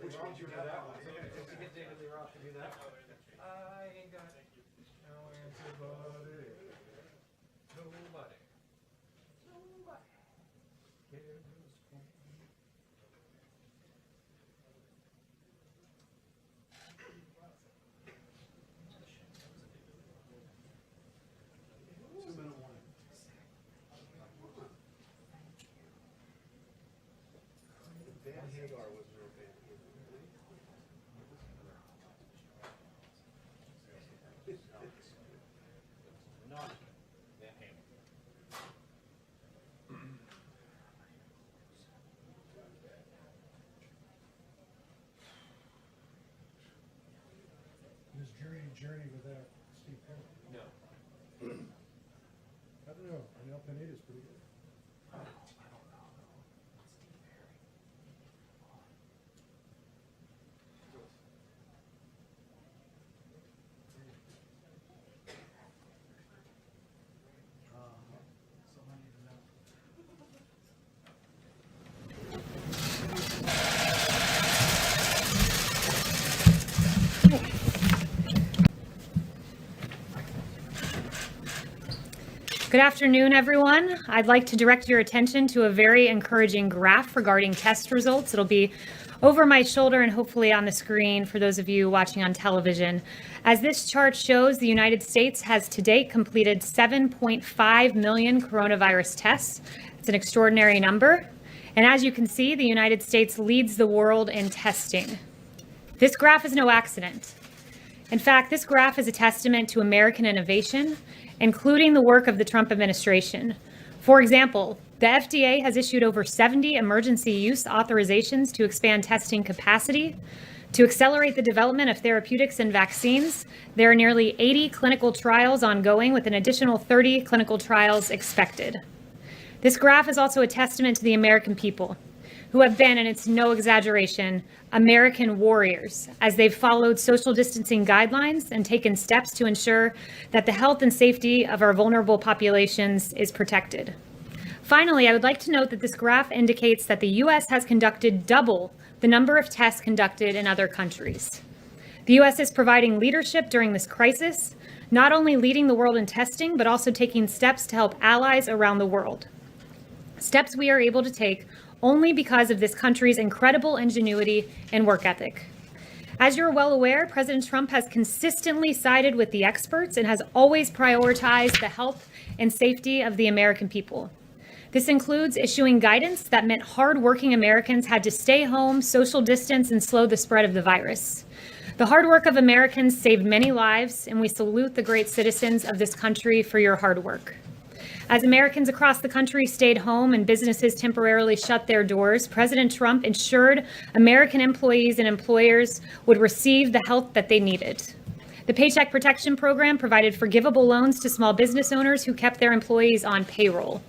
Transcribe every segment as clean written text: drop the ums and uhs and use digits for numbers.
Which means you have that one. Did you get David Lee Roth to do that? I ain't got no antibody. Nobody. Journey without Steve Perry. No. I don't know. I know Pineda's pretty good. Good afternoon, everyone. I'd like to direct your attention to a very encouraging graph regarding test results. It'll be over my shoulder and hopefully on the screen for those of you watching on television. As this chart shows, the United States has to date completed 7.5 million coronavirus tests. It's an extraordinary number. And as you can see, the United States leads the world in testing. This graph is no accident. In fact, this graph is a testament to American innovation, including the work of the Trump administration. For example, the FDA has issued over 70 emergency use authorizations to expand testing capacity. To accelerate the development of therapeutics and vaccines, there are nearly 80 clinical trials ongoing with an additional 30 clinical trials expected. This graph is also a testament to the American people, who have been, and it's no exaggeration, American warriors, as they've followed social distancing guidelines and taken steps to ensure that the health and safety of our vulnerable populations is protected. Finally, I would like to note that this graph indicates that the U.S. has conducted double the number of tests conducted in other countries. The U.S. is providing leadership during this crisis, not only leading the world in testing, but also taking steps to help allies around the world. Steps we are able to take only because of this country's incredible ingenuity and work ethic. As you're well aware, President Trump has consistently sided with the experts and has always prioritized the health and safety of the American people. This includes issuing guidance that meant hardworking Americans had to stay home, social distance, and slow the spread of the virus. The hard work of Americans saved many lives, and we salute the great citizens of this country for your hard work. As Americans across the country stayed home and businesses temporarily shut their doors, President Trump ensured American employees and employers would receive the help that they needed. The Paycheck Protection Program provided forgivable loans to small business owners who kept their employees on payroll.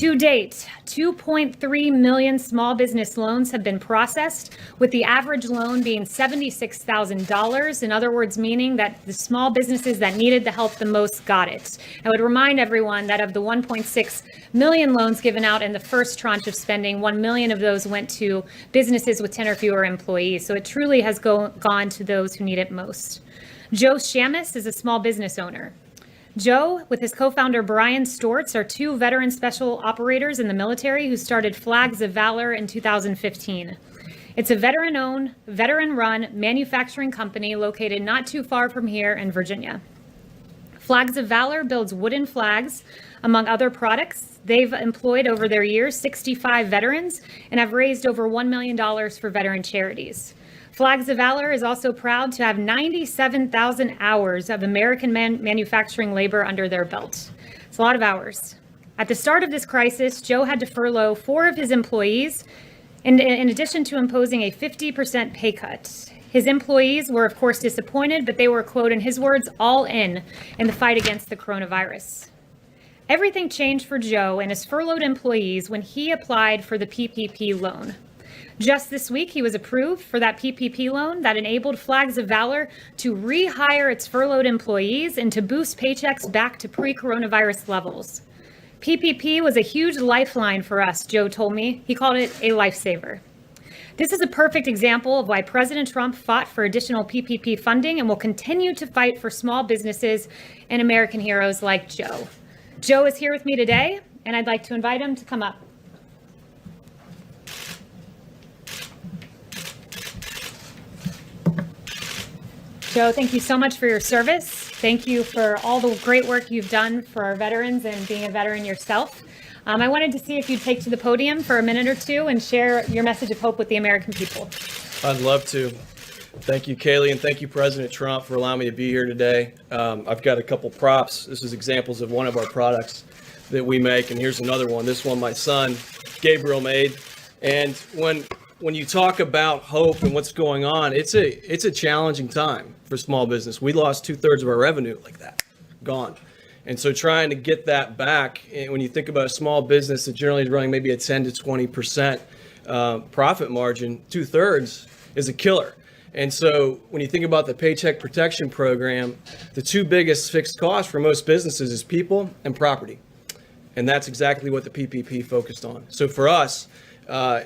To date, 2.3 million small business loans have been processed, with the average loan being $76,000. In other words, meaning that the small businesses that needed the help the most got it. I would remind everyone that of the 1.6 million loans given out in the first tranche of spending, 1 million of those went to businesses with 10 or fewer employees. So it truly has gone to those who need it most. Joe Shamus is a small business owner. Joe, with his co-founder Brian Stortz, are two veteran special operators in the military who started Flags of Valor in 2015. It's a veteran-owned, veteran-run manufacturing company located not too far from here in Virginia. Flags of Valor builds wooden flags, among other products. They've employed over their years 65 veterans and have raised over $1 million for veteran charities. Flags of Valor is also proud to have 97,000 hours of American manufacturing labor under their belt. It's a lot of hours. At the start of this crisis, Joe had to furlough 4 of his employees, in addition to imposing a 50% pay cut. His employees were, of course, disappointed, but they were, quote, in his words, all in the fight against the coronavirus. Everything changed for Joe and his furloughed employees when he applied for the PPP loan. Just this week, he was approved for that PPP loan that enabled Flags of Valor to rehire its furloughed employees and to boost paychecks back to pre-coronavirus levels. PPP was a huge lifeline for us, Joe told me. He called it a lifesaver. This is a perfect example of why President Trump fought for additional PPP funding and will continue to fight for small businesses and American heroes like Joe. Joe is here with me today, and I'd like to invite him to come up. Joe, thank you so much for your service. Thank you for all the great work you've done for our veterans and being a veteran yourself. I wanted to see if you'd take to the podium for a minute or two and share your message of hope with the American people. I'd love to. Thank you, Kayleigh, and thank you, President Trump, for allowing me to be here today. I've got a couple props. This is examples of one of our products that we make, and here's another one. This one my son, Gabriel, made. And when you talk about hope and what's going on, it's a challenging time for small business. We lost 2/3 of our revenue like that, gone. And so trying to get that back, and when you think about a small business that generally is running maybe a 10 to 20% profit margin, 2/3 is a killer. And so when you think about the Paycheck Protection Program, the two biggest fixed costs for most businesses is people and property. And that's exactly what the PPP focused on. So for us,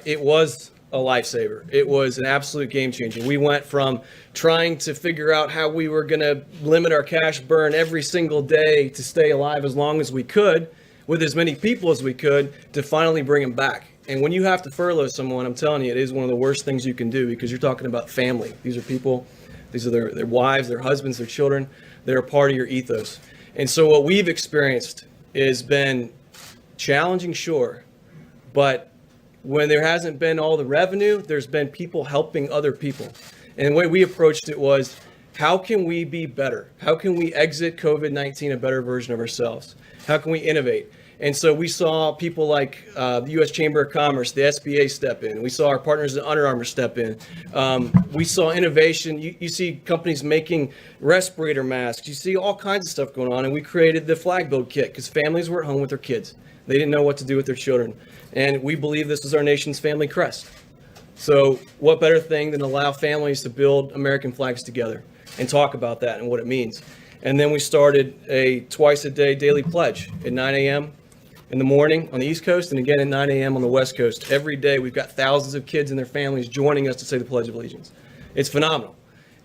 it was a lifesaver. It was an absolute game changer. We went from trying to figure out how we were going to limit our cash burn every single day to stay alive as long as we could with as many people as we could to finally bring them back. And when you have to furlough someone, I'm telling you, it is one of the worst things you can do because you're talking about family. These are people, these are their wives, their husbands, their children. They're a part of your ethos. And so what we've experienced has been challenging, sure, but when there hasn't been all the revenue, there's been people helping other people. And the way we approached it was, how can we be better? How can we exit COVID-19 a better version of ourselves? How can we innovate? And so we saw people like the U.S. Chamber of Commerce, the SBA step in. We saw our partners at Under Armour step in. We saw innovation. You see companies making respirator masks. You see all kinds of stuff going on. And we created the Flag Build Kit because families were at home with their kids. They didn't know what to do with their children. And we believe this is our nation's family crest. So what better thing than allow families to build American flags together and talk about that and what it means. And then we started a twice a day daily pledge at 9 a.m. in the morning on the East Coast and again at 9 a.m. on the West Coast. Every day we've got thousands of kids and their families joining us to say the Pledge of Allegiance. It's phenomenal.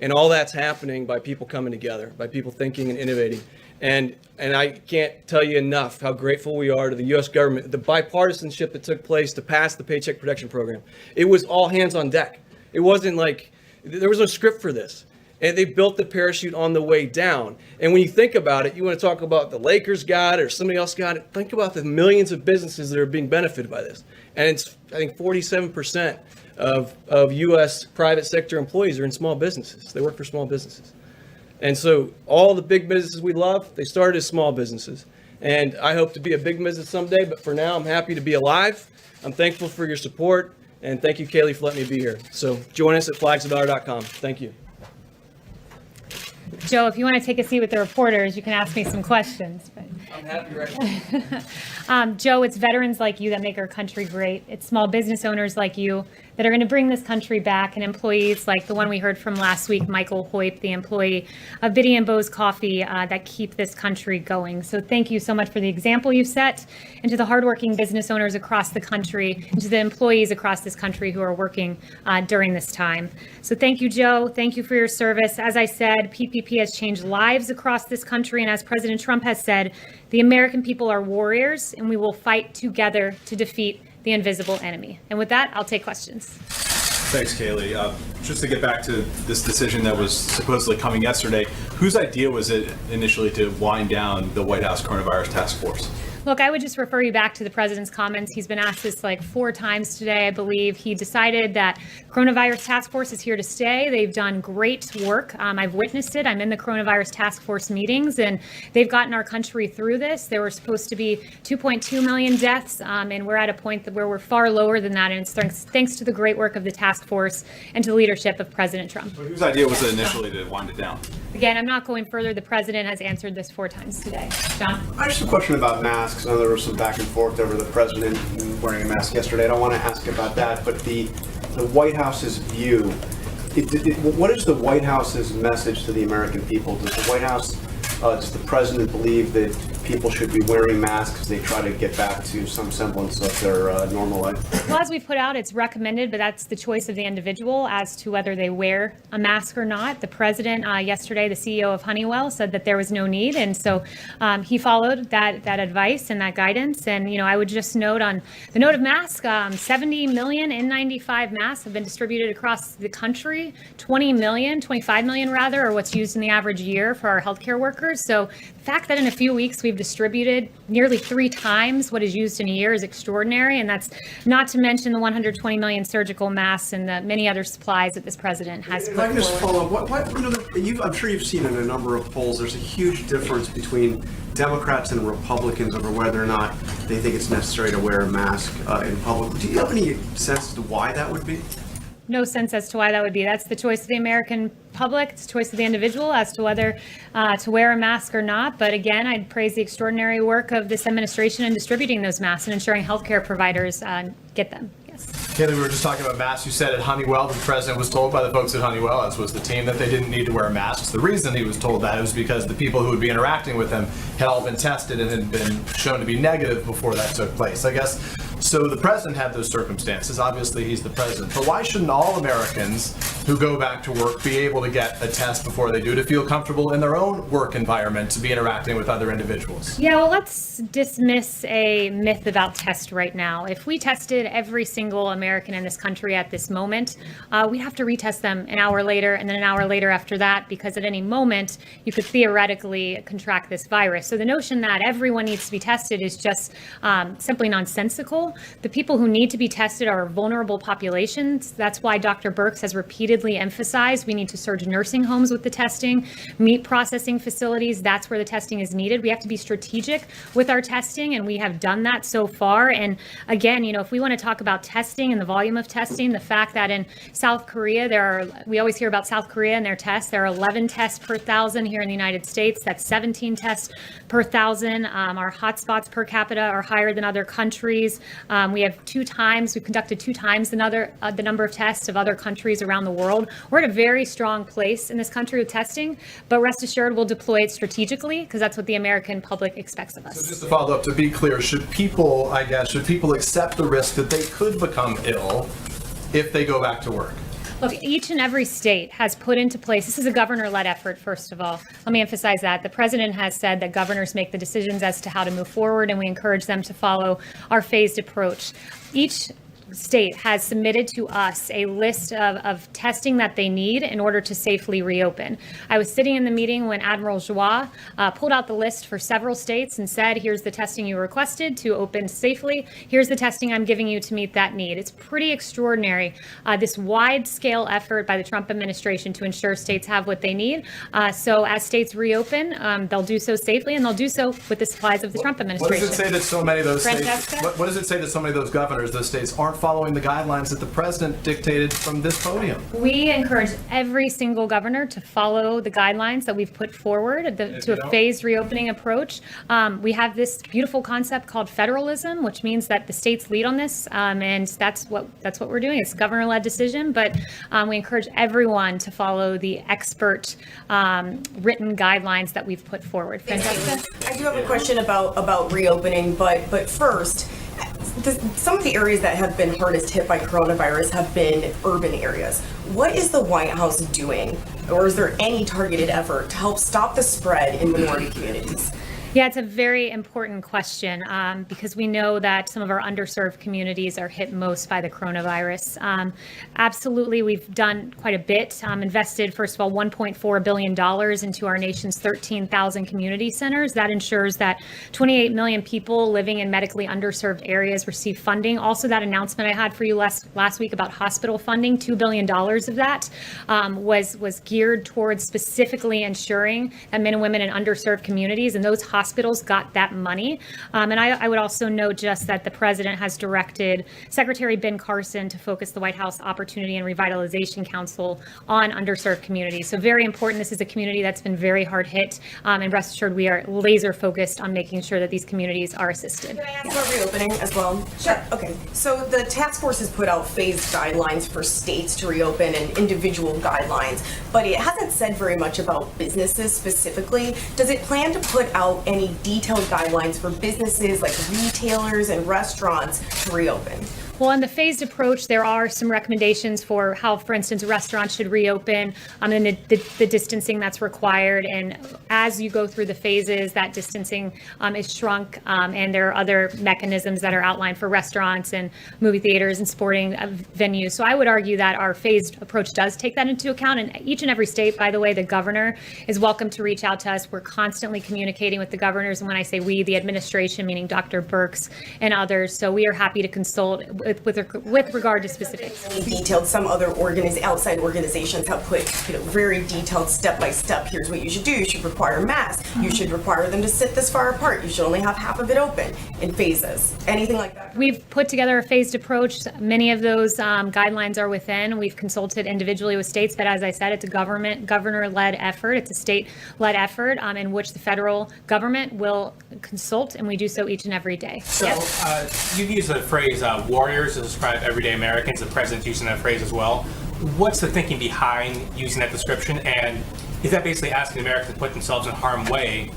And all that's happening by people coming together, by people thinking and innovating. And I can't tell you enough how grateful we are to the U.S. government, the bipartisanship that took place to pass the Paycheck Protection Program. It was all hands on deck. It wasn't like, there was no script for this. And they built the parachute on the way down. And when you think about it, you want to talk about the Lakers got it or somebody else got it. Think about the millions of businesses that are being benefited by this. And it's, I think, 47% of U.S. private sector employees are in small businesses. They work for small businesses. And so all the big businesses we love, they started as small businesses. And I hope to be a big business someday, but for now, I'm happy to be alive. I'm thankful for your support. And thank you, Kayleigh, for letting me be here. So join us at flagsofvalor.com. Thank you. Joe, if you want to take a seat with the reporters, you can ask me some questions. But I'm happy right now. Joe, it's veterans like you that make our country great. It's small business owners like you that are going to bring this country back, and employees like the one we heard from last week, Michael Hoyt, the employee of Biddy and Bo's Coffee, that keep this country going. So thank you so much for the example you set, and to the hardworking business owners across the country, and to the employees across this country who are working during this time. So thank you, Joe. Thank you for your service. As I said, PPP has changed lives across this country, and as President Trump has said, the American people are warriors, and we will fight together to defeat the invisible enemy. And with that, I'll take questions. Thanks, Kayleigh. Just to get back to this decision that was supposedly coming yesterday, whose idea was it initially to wind down the White House Coronavirus Task Force? Look, I would just refer you back to the president's comments. He's been asked this like 4 times today, I believe. He decided that coronavirus task force is here to stay. They've done great work. I've witnessed it. I'm in the coronavirus task force meetings, and they've gotten our country through this. There were supposed to be 2.2 million deaths, and we're at a point where we're far lower than that. And it's thanks to the great work of the task force and to the leadership of President Trump. But whose idea was it initially to wind it down? Again, I'm not going further. The president has answered this 4 times today. John? I just have a question about masks. I know there was some back and forth over the president wearing a mask yesterday. I don't want to ask about that, but the White House's view, what is the White House's message to the American people? Does the White House, does the president believe that people should be wearing masks as they try to get back to some semblance of their normal life? Well, as we put out, it's recommended, but that's the choice of the individual as to whether they wear a mask or not. The president yesterday, the CEO of Honeywell, said that there was no need, and so he followed that advice and that guidance. And I would just note on the note of masks, 70 million N95 masks have been distributed across the country. 25 million rather, are what's used in the average year for our healthcare workers. So the fact that in a few weeks we've distributed nearly 3 times what is used in a year is extraordinary, and that's not to mention the 120 million surgical masks and the many other supplies that this president has If put I can just forward. follow up, I'm sure you've seen in a number of polls, there's a huge difference between Democrats and Republicans over whether or not they think it's necessary to wear a mask in public. Do you have any sense as to why that would be? No sense as to why that would be. That's the choice of the American public. It's the choice of the individual as to whether to wear a mask or not. But again, I'd praise the extraordinary work of this administration in distributing those masks and ensuring healthcare providers get them. Yes. Kayleigh, we were just talking about masks. You said at Honeywell, the president was told by the folks at Honeywell, as was the team, that they didn't need to wear masks. The reason he was told that was because the people who would be interacting with him had all been tested and had been shown to be negative before that took place. I guess, so the president had those circumstances. Obviously, he's the president. But why shouldn't all Americans who go back to work be able to get a test before they do to feel comfortable in their own work environment to be interacting with other individuals? Yeah, well, let's dismiss a myth about tests right now. If we tested every single American in this country at this moment, we'd have to retest them an hour later and then an hour later after that, because at any moment you could theoretically contract this virus. So the notion that everyone needs to be tested is just simply nonsensical. The people who need to be tested are vulnerable populations. That's why Dr. Birx has repeatedly emphasized we need to surge nursing homes with the testing, meat processing facilities. That's where the testing is needed. We have to be strategic with our testing, and we have done that so far. And again, if we want to talk about testing and the volume of testing, the fact that in South Korea, we always hear about South Korea and their tests. There are 11 tests per 1,000 here in the United States. That's 17 tests per 1,000. Our hotspots per capita are higher than other countries. We've conducted 2 times the number of tests of other countries around the world. We're at a very strong place in this country with testing, but rest assured we'll deploy it strategically because that's what the American public expects of us. So just to follow up, to be clear, should people accept the risk that they could become ill if they go back to work? Look, each and every state has put into place, this is a governor-led effort, first of all. Let me emphasize that. The president has said that governors make the decisions as to how to move forward, and we encourage them to follow our phased approach. Each state has submitted to us a list of testing that they need in order to safely reopen. I was sitting in the meeting when Admiral Joie pulled out the list for several states and said, here's the testing you requested to open safely. Here's the testing I'm giving you to meet that need. It's pretty extraordinary, this wide-scale effort by the Trump administration to ensure states have what they need. So as states reopen, they'll do so safely, and they'll do so with the supplies of the Trump administration. What does it say that so many of those Francesca? states? What does it say that so many of those governors, those states, aren't following the guidelines that the president dictated from this podium? We encourage every single governor to follow the guidelines that we've put forward to a phased reopening approach. We have this beautiful concept called federalism, which means that the states lead on this, and that's what we're doing. It's a governor-led decision, but we encourage everyone to follow the expert written guidelines that we've put forward. Francesca? I do have a question about reopening, but first, some of the areas that have been hardest hit by coronavirus have been urban areas. What is the White House doing, or is there any targeted effort to help stop the spread in minority communities? Yeah, it's a very important question because we know that some of our underserved communities are hit most by the coronavirus. Absolutely, we've done quite a bit, invested, first of all, $1.4 billion into our nation's 13,000 community centers. That ensures that 28 million people living in medically underserved areas receive funding. Also, that announcement I had for you last week about hospital funding, $2 billion of that was geared towards specifically ensuring that men and women in underserved communities and those hospitals got that money. And I would also note just that the president has directed Secretary Ben Carson to focus the White House Opportunity and Revitalization Council on underserved communities. So very important. This is a community that's been very hard hit. And rest assured, we are laser focused on making sure that these communities are assisted. Can I ask about reopening as well? Sure. Okay. So the task force has put out phased guidelines for states to reopen and individual guidelines, but it hasn't said very much about businesses specifically. Does it plan to put out any detailed guidelines for businesses like retailers and restaurants to reopen? Well, in the phased approach, there are some recommendations for how, for instance, restaurants should reopen and the distancing that's required. And as you go through the phases, that distancing is shrunk. And there are other mechanisms that are outlined for restaurants and movie theaters and sporting venues. So I would argue that our phased approach does take that into account. And each and every state, by the way, the governor is welcome to reach out to us. We're constantly communicating with the governors. And when I say we, the administration, meaning Dr. Birx and others. So we are happy to consult with regard to specifics. Detailed. Some other outside organizations have put very detailed step-by-step. Here's what you should do. You should require masks. You should require them to sit this far apart. You should only have half of it open in phases. Anything like that? We've put together a phased approach. Many of those guidelines are within. We've consulted individually with states, but as I said, it's a governor-led effort. It's a state-led effort in which the federal government will consult, and we do so each and every day. So you've used the phrase warriors to describe everyday Americans. The president's using that phrase as well. What's the thinking behind using that description? And is that basically asking Americans to put themselves in harm's way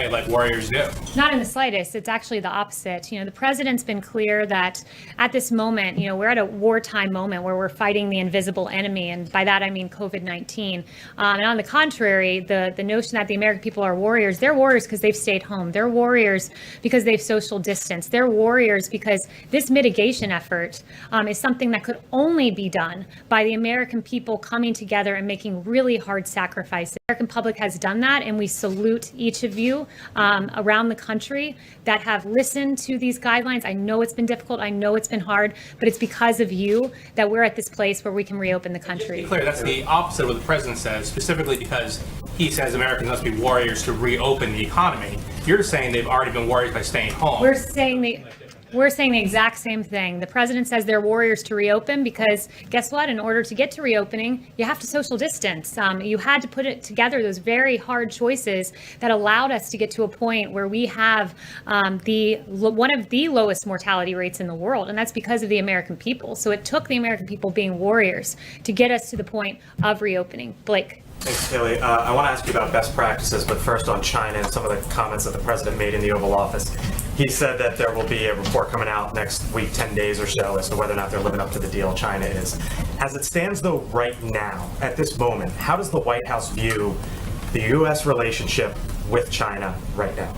like warriors do? Not in the slightest. It's actually the opposite. The president's been clear that at this moment, we're at a wartime moment where we're fighting the invisible enemy. And by that, I mean COVID-19. And on the contrary, the notion that the American people are warriors, they're warriors because they've stayed home. They're warriors because they've social distanced. They're warriors because this mitigation effort is something that could only be done by the American people coming together and making really hard sacrifices. The American public has done that, and we salute each of you around the country that have listened to these guidelines. I know it's been difficult. I know it's been hard, but it's because of you that we're at this place where we can reopen the country. To be clear, that's the opposite of what the president says, specifically because he says Americans must be warriors to reopen the economy. You're saying they've already been warriors by staying home. We're saying the exact same thing. The president says they're warriors to reopen because guess what? In order to get to reopening, you have to social distance. You had to put it together, those very hard choices that allowed us to get to a point where we have one of the lowest mortality rates in the world. And that's because of the American people. So it took the American people being warriors to get us to the point of reopening. Blake. Thanks, Kayleigh. I want to ask you about best practices, but first on China and some of the comments that the president made in the Oval Office. He said that there will be a report coming out next week, 10 days or so, as to whether or not they're living up to the deal China is. As it stands, though, right now, at this moment, how does the White House view the U.S. relationship with China right now?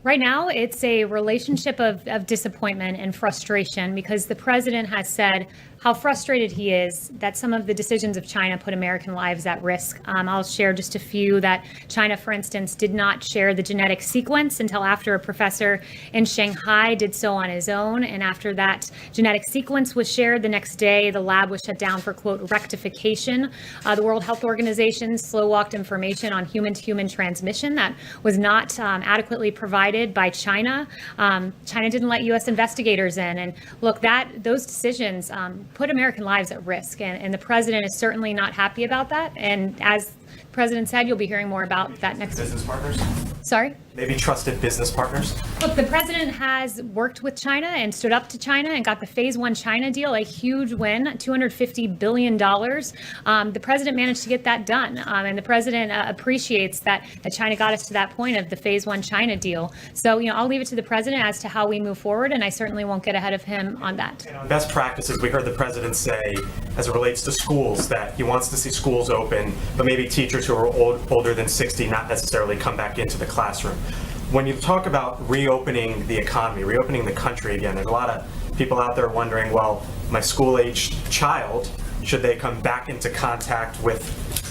Right now, it's a relationship of disappointment and frustration because the president has said how frustrated he is that some of the decisions of China put American lives at risk. I'll share just a few that China, for instance, did not share the genetic sequence until after a professor in Shanghai did so on his own. And after that genetic sequence was shared the next day, the lab was shut down for, quote, rectification. The World Health Organization slow-walked information on human-to-human transmission that was not adequately provided by China. China didn't let U.S. investigators in. And look, those decisions put American lives at risk. And the president is certainly not happy about that. And as the president said, you'll be hearing more about that next week. Business partners? Sorry? Maybe trusted business partners? Look, the president has worked with China and stood up to China and got the phase one China deal, a huge win, $250 billion. The president managed to get that done. And the president appreciates that China got us to that point of the phase one China deal. So, I'll leave it to the president as to how we move forward, and I certainly won't get ahead of him on that. And on best practices, we heard the president say, as it relates to schools, that he wants to see schools open, but maybe teachers who are older than 60 not necessarily come back into the classroom. When you talk about reopening the economy, reopening the country again, there's a lot of people out there wondering, well, my school-aged child, should they come back into contact with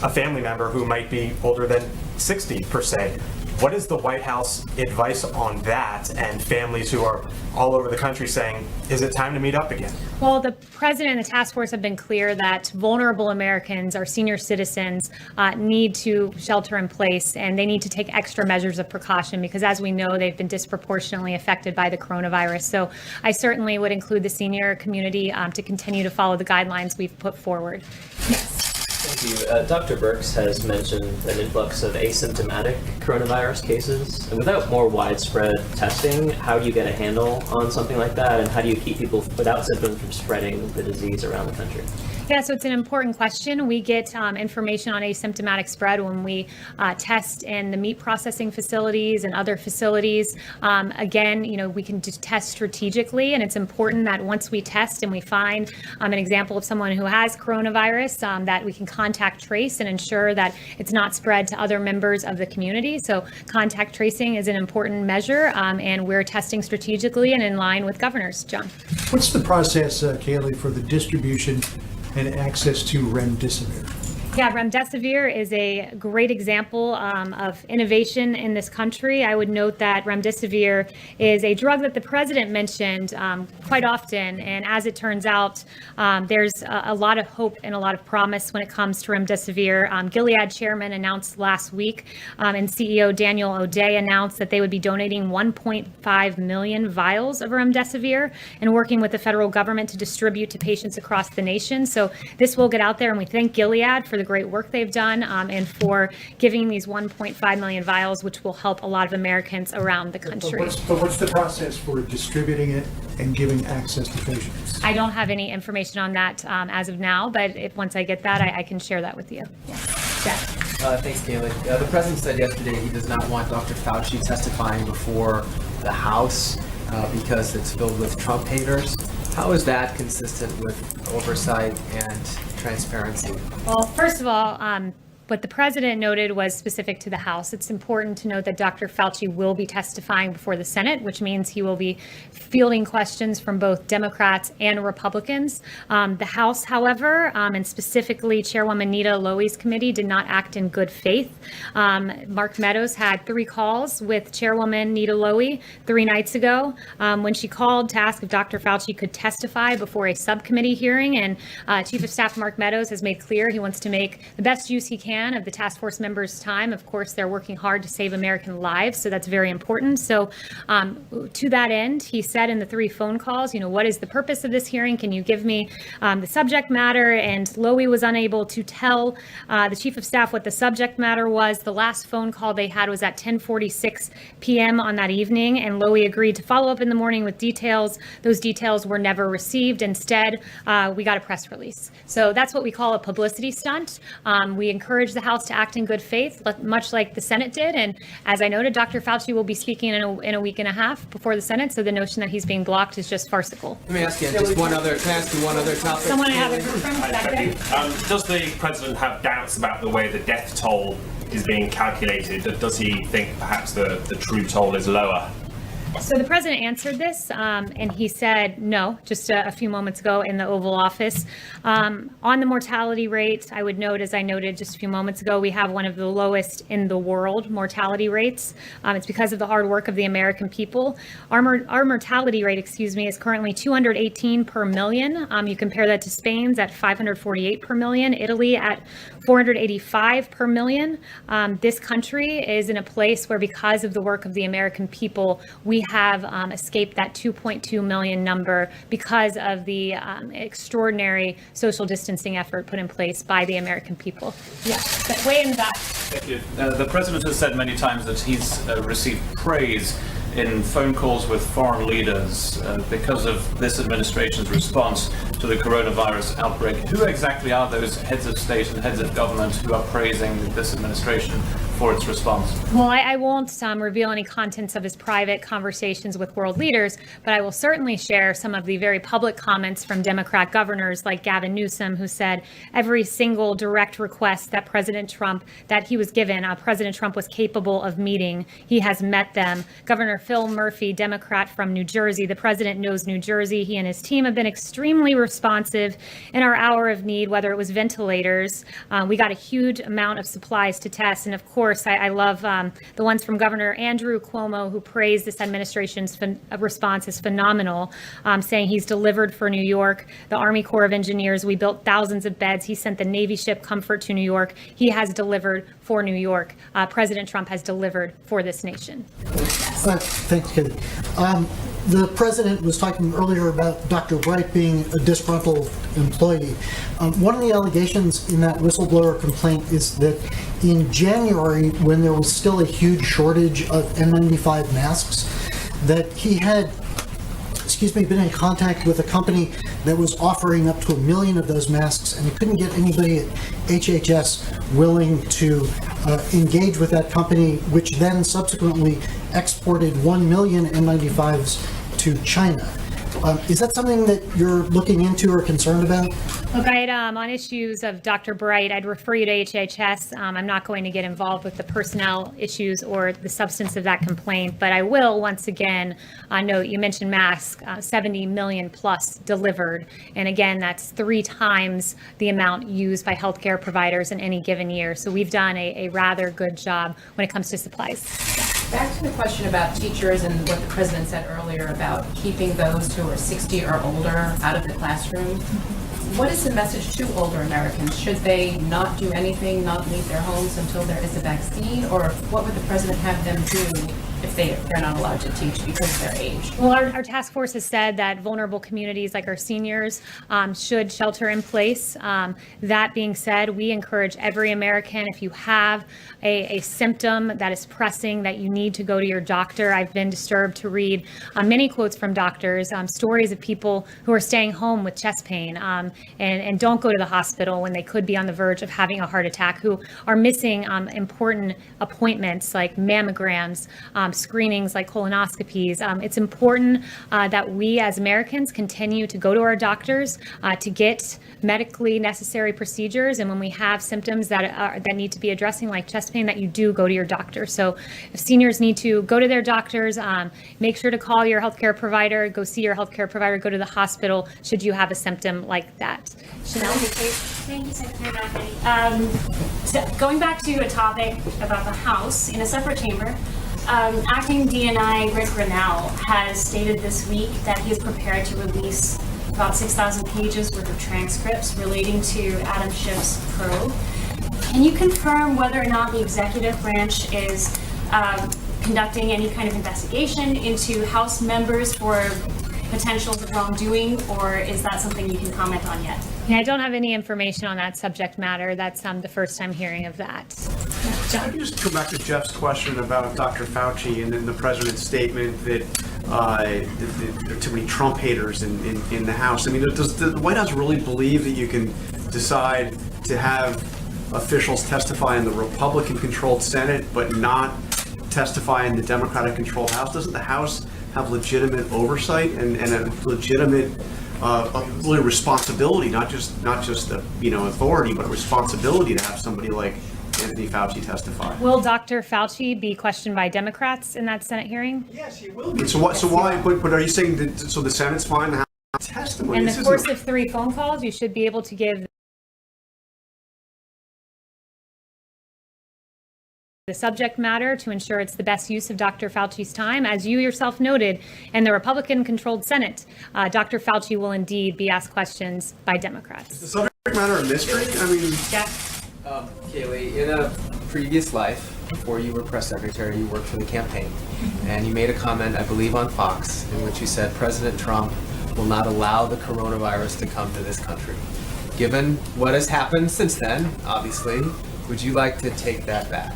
a family member who might be older than 60 per se? What is the White House advice on that and families who are all over the country saying, is it time to meet up again? Well, the president and the task force have been clear that vulnerable Americans, our senior citizens, need to shelter in place, and they need to take extra measures of precaution because, as we know, they've been disproportionately affected by the coronavirus. So I certainly would include the senior community to continue to follow the guidelines we've put forward. Yes. Thank you. Dr. Birx has mentioned an influx of asymptomatic coronavirus cases. And without more widespread testing, how do you get a handle on something like that? And how do you keep people without symptoms from spreading the disease around the country? Yeah, so it's an important question. We get information on asymptomatic spread when we test in the meat processing facilities and other facilities. Again, we can just test strategically, and it's important that once we test and we find an example of someone who has coronavirus, that we can contact trace and ensure that it's not spread to other members of the community. So contact tracing is an important measure, and we're testing strategically and in line with governors. John. What's the process, Kayleigh, for the distribution and access to remdesivir? Yeah, remdesivir is a great example of innovation in this country. I would note that remdesivir is a drug that the president mentioned quite often. And as it turns out, there's a lot of hope and a lot of promise when it comes to remdesivir. Gilead chairman announced last week, and CEO Daniel O'Day announced that they would be donating 1.5 million vials of remdesivir and working with the federal government to distribute to patients across the nation. So this will get out there, and we thank Gilead for the great work they've done and for giving these 1.5 million vials, which will help a lot of Americans around the country. But what's the process for distributing it and giving access to patients? I don't have any information on that as of now, but once I get that, I can share that with you. Yeah. Jack. Thanks, Kayleigh. The president said yesterday he does not want Dr. Fauci testifying before the House because it's filled with Trump haters. How is that consistent with oversight and transparency? Well, first of all, what the president noted was specific to the House. It's important to note that Dr. Fauci will be testifying before the Senate, which means he will be fielding questions from both Democrats and Republicans. The House, however, and specifically Chairwoman Nita Lowey's committee did not act in good faith. Mark Meadows had 3 calls with Chairwoman Nita Lowey 3 nights ago when she called to ask if Dr. Fauci could testify before a subcommittee hearing. And Chief of Staff Mark Meadows has made clear he wants to make the best use he can of the task force members' time. Of course, they're working hard to save American lives, so that's very important. So to that end, he said in the 3 phone calls, what is the purpose of this hearing? Can you give me the subject matter? And Lowey was unable to tell the Chief of Staff what the subject matter was. The last phone call they had was at 10:46 p.m. on that evening, and Lowey agreed to follow up in the morning with details. Those details were never received. Instead, we got a press release. So that's what we call a publicity stunt. We encourage the House to act in good faith, much like the Senate did. And as I noted, Dr. Fauci will be speaking in a week and a half before the Senate. So the notion that he's being blocked is just farcical. Let me ask you just one other topic. Someone I have a friend back there. Does the president have doubts about the way the death toll is being calculated? Does he think perhaps the true toll is lower? So the president answered this, and he said no, just a few moments ago in the Oval Office. On the mortality rate, I would note, as I noted just a few moments ago, we have one of the lowest in the world mortality rates. It's because of the hard work of the American people. Our mortality rate, is currently 218 per million. You compare that to Spain's at 548 per million, Italy at 485 per million. This country is in a place where, because of the work of the American people, we have escaped that 2.2 million number because of the extraordinary social distancing effort put in place by the American people. Yeah, way in the back. Thank you. The president has said many times that he's received praise in phone calls with foreign leaders because of this administration's response to the coronavirus outbreak. Who exactly are those heads of state and heads of government who are praising this administration for its response? Well, I won't reveal any contents of his private conversations with world leaders, but I will certainly share some of the very public comments from Democrat governors like Gavin Newsom, who said every single direct request that President Trump, that he was given, President Trump was capable of meeting. He has met them. Governor Phil Murphy, Democrat from New Jersey. The president knows New Jersey. He and his team have been extremely responsive in our hour of need, whether it was ventilators. We got a huge amount of supplies to test. And of course, I love the ones from Governor Andrew Cuomo, who praised this administration's response as phenomenal, saying he's delivered for New York. The Army Corps of Engineers, we built thousands of beds. He sent the Navy ship Comfort to New York. He has delivered for New York. President Trump has delivered for this nation. Thanks, Kayleigh. The president was talking earlier about Dr. Bright being a disgruntled employee. One of the allegations in that whistleblower complaint is that in January, when there was still a huge shortage of N95 masks, that he had been in contact with a company that was offering up to 1 million of those masks, and you couldn't get anybody at HHS willing to engage with that company, which then subsequently exported 1 million N95s to China. Is that something that you're looking into or concerned about? Look, on issues of Dr. Bright, I'd refer you to HHS. I'm not going to get involved with the personnel issues or the substance of that complaint, but I will once again note, you mentioned masks, 70 million plus delivered. And again, that's 3 times the amount used by healthcare providers in any given year. So we've done a rather good job when it comes to supplies. Back to the question about teachers and what the president said earlier about keeping those who are 60 or older out of the classroom. What is the message to older Americans? Should they not do anything, not leave their homes until there is a vaccine? Or what would the president have them do if they're not allowed to teach because of their age? Well, our task force has said that vulnerable communities like our seniors should shelter in place. That being said, we encourage every American, if you have a symptom that is pressing, that you need to go to your doctor. I've been disturbed to read many quotes from doctors, stories of people who are staying home with chest pain and don't go to the hospital when they could be on the verge of having a heart attack, who are missing important appointments like mammograms, screenings like colonoscopies. It's important that we as Americans continue to go to our doctors to get medically necessary procedures, and when we have symptoms that need to be addressing, like chest pain, that you do go to your doctor. So if seniors need to go to their doctors, make sure to call your healthcare provider, go see your healthcare provider, go to the hospital should you have a symptom like that. Chanel? Thank you, Secretary McEnany. So going back to a topic about the House in a separate chamber, Acting DNI Rick Grinnell has stated this week that he is prepared to release about 6,000 pages worth of transcripts relating to Adam Schiff's probe. Can you confirm whether or not the executive branch is conducting any kind of investigation into House members for potentials of wrongdoing, or is that something you can comment on yet? Yeah, I don't have any information on that subject matter. That's the first time hearing of that. Can I just go back to Jeff's question about Dr. Fauci and then the president's statement that there are too many Trump haters in the House? I mean, does the White House really believe that you can decide to have officials testify in the Republican-controlled Senate but not testify in the Democratic-controlled House? Doesn't the House have legitimate oversight and a legitimate really responsibility, not just authority, but a responsibility to have somebody like Anthony Fauci testify? Will Dr. Fauci be questioned by Democrats in that Senate hearing? Yes, he will be. So why? But are you saying that so the Senate's fine to have testimony? In the course of 3 phone calls, you should be able to give the subject matter to ensure it's the best use of Dr. Fauci's time. As you yourself noted, in the Republican-controlled Senate, Dr. Fauci will indeed be asked questions by Democrats. Is the subject matter a mystery? I mean, Kayleigh, in a previous life, before you were press secretary, you worked for the campaign, and you made a comment, I believe, on Fox, in which you said President Trump will not allow the coronavirus to come to this country. Given what has happened since then, obviously, would you like to take that back?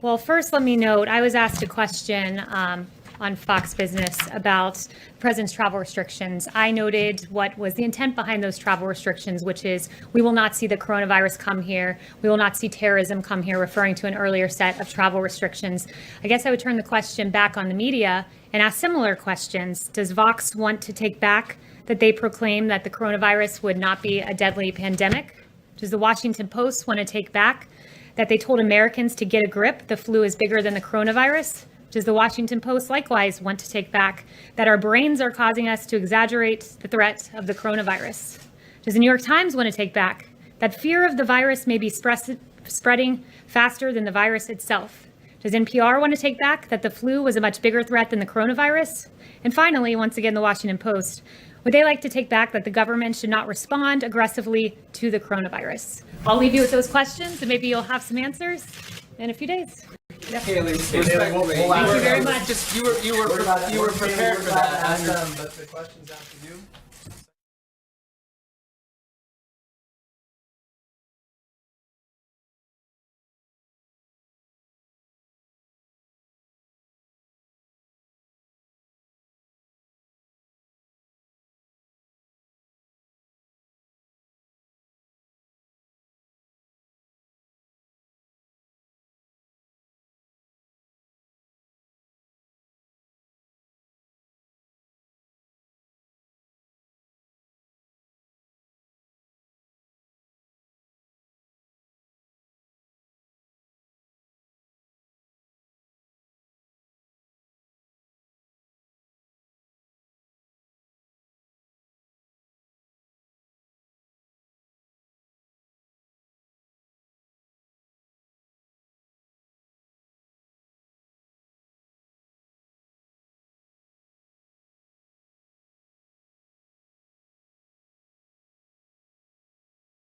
Well, first, let me note, I was asked a question on Fox Business about the president's travel restrictions. I noted what was the intent behind those travel restrictions, which is we will not see the coronavirus come here. We will not see terrorism come here, referring to an earlier set of travel restrictions. I guess I would turn the question back on the media and ask similar questions. Does Vox want to take back that they proclaimed that the coronavirus would not be a deadly pandemic? Does the Washington Post want to take back that they told Americans to get a grip, the flu is bigger than the coronavirus? Does the Washington Post likewise want to take back that our brains are causing us to exaggerate the threat of the coronavirus? Does the New York Times want to take back that fear of the virus may be spreading faster than the virus itself? Does NPR want to take back that the flu was a much bigger threat than the coronavirus? And finally, once again, the Washington Post, would they like to take back that the government should not respond aggressively to the coronavirus? I'll leave you with those questions, and maybe you'll have some answers in a few days. Kayleigh, Thank you very much. You were prepared for that. The questions after you.